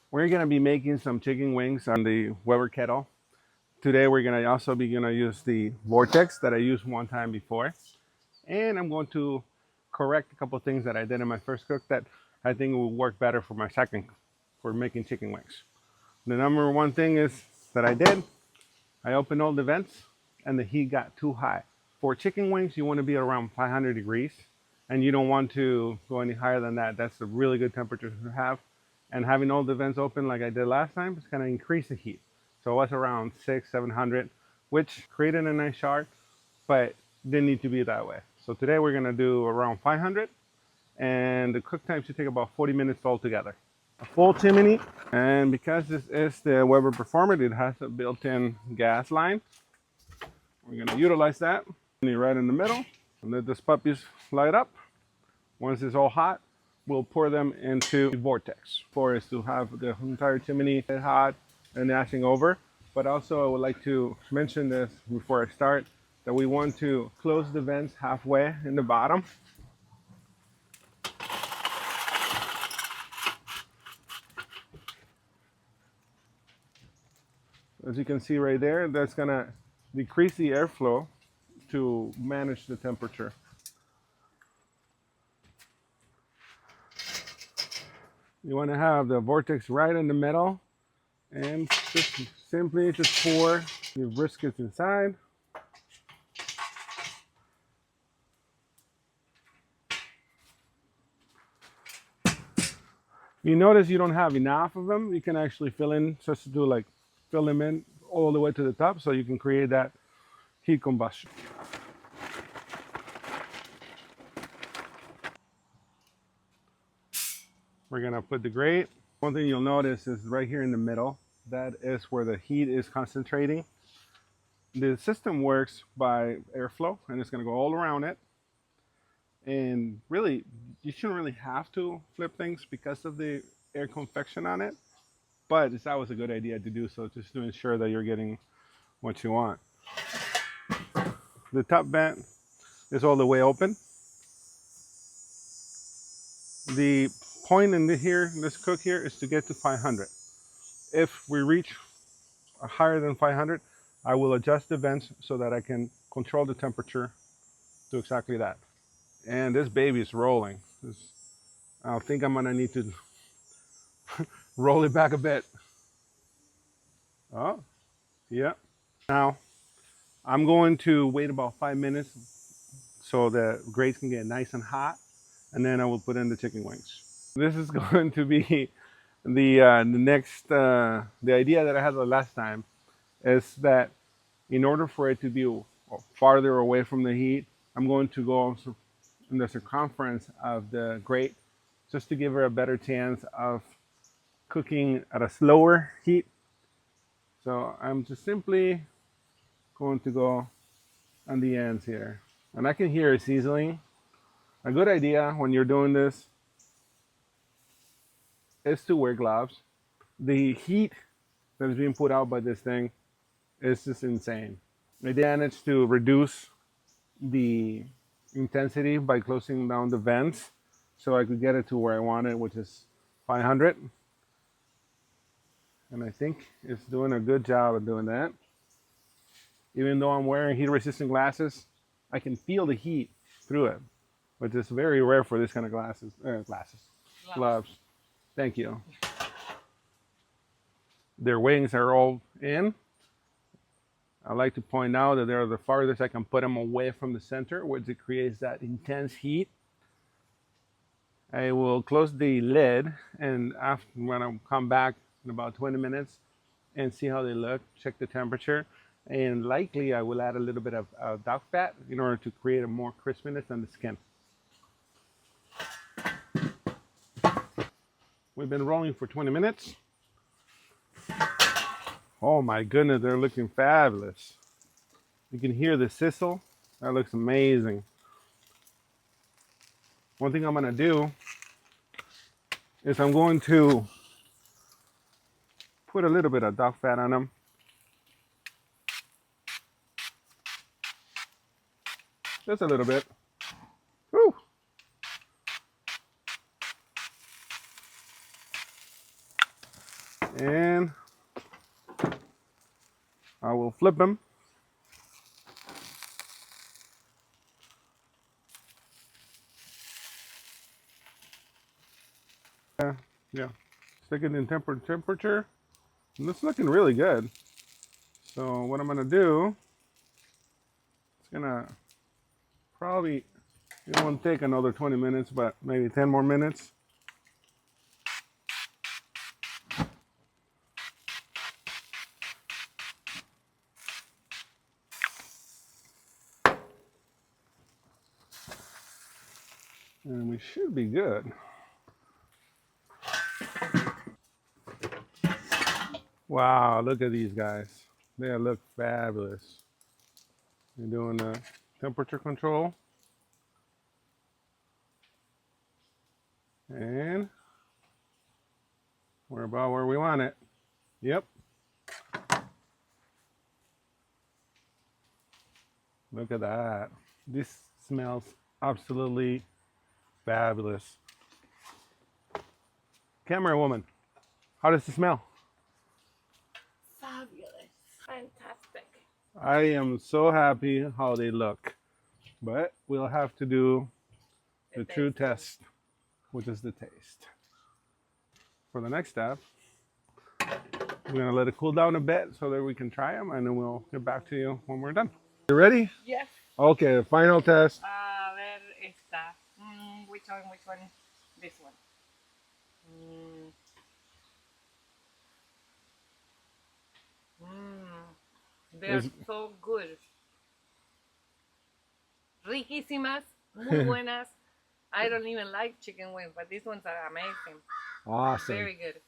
We're gonna be making some chicken wings on the Weber kettle. Today we're gonna also be gonna use the Vortex that I used one time before. And I'm going to correct a couple things that I did in my first cook that I think will work better for my second, for making chicken wings. The number one thing is that I opened all the vents and the heat got too high. For chicken wings, you want to be around 500 degrees and you don't want to go any higher than that. That's a really good temperature to have. And having all the vents open like I did last time, it's going to increase the heat. So it was around 700, which created a nice char, but didn't need to be that way. So today we're going to do around 500 and the cook time should take about 40 minutes altogether. A full chimney, and because this is the Weber Performer, it has a built-in gas line. We're going to utilize that. Right in the middle, and let these puppies light up. Once it's all hot, we'll pour them into the Vortex. For is to have the entire chimney hot and ashing over. But also I would like to mention this before I start, that we want to close the vents halfway in the bottom. As you can see right there, that's gonna decrease the airflow to manage the temperature. You want to have the Vortex right in the middle and just simply just pour your briskets inside. You notice you don't have enough of them. You can actually fill in, just to do like fill them in all the way to the top so you can create that heat combustion. We're gonna put the grate. One thing you'll notice is right here in the middle, that is where the heat is concentrating. The system works by airflow and it's gonna go all around it. And really, you shouldn't really have to flip things because of the air convection on it. But it's always a good idea to do so, just to ensure that you're getting what you want. The top vent is all the way open. The point in this cook here is to get to 500. If we reach higher than 500, I will adjust the vents so that I can control the temperature to exactly that. And this baby is rolling. I think I'm gonna need to roll it back a bit. Oh, yeah. Now, I'm going to wait about 5 minutes so the grates can get nice and hot, and then I will put in the chicken wings. This is going to be the next, the idea that I had the last time is that in order for it to be farther away from the heat, I'm going to go in the circumference of the grate just to give her a better chance of cooking at a slower heat. So I'm just simply going to go on the ends here. And I can hear it sizzling. A good idea when you're doing this is to wear gloves. The heat that is being put out by this thing is just insane. I managed to reduce the intensity by closing down the vents so I could get it to where I wanted, which is 500. And I think it's doing a good job of doing that. Even though I'm wearing heat resistant glasses, I can feel the heat through it, which is very rare for this kind of gloves. Thank you. Their wings are all in. I like to point out that they're the farthest I can put them away from the center, which it creates that intense heat. I will close the lid, and after, when I come back in about 20 minutes and see how they look, check the temperature, and likely I will add a little bit of duck fat in order to create a more crispiness on the skin. We've been rolling for 20 minutes. Oh my goodness, they're looking fabulous. You can hear the sizzle. That looks amazing. One thing I'm gonna do is I'm going to put a little bit of duck fat on them. Just a little bit. Whew. And I will flip them. Yeah, stick it in temperature. And it's looking really good. So what I'm gonna do, it's gonna probably, it won't take another 20 minutes, but maybe 10 more minutes. And we should be good. Wow, look at these guys. They look fabulous. You're doing the temperature control. And we're about where we want it. Yep. Look at that. This smells absolutely fabulous. Camera woman, how does it smell? Fabulous. Fantastic. I am so happy how they look. But we'll have to do the true test, which is the taste. For the next step, we're going to let it cool down a bit so that we can try them, and then we'll get back to you when we're done. You ready? Yes. Okay, final test. A ver esta. Which one? Which one? This one. They're so good. Riquísimas. Muy buenas. I don't even like chicken wings, but these ones are amazing. Awesome. Very good.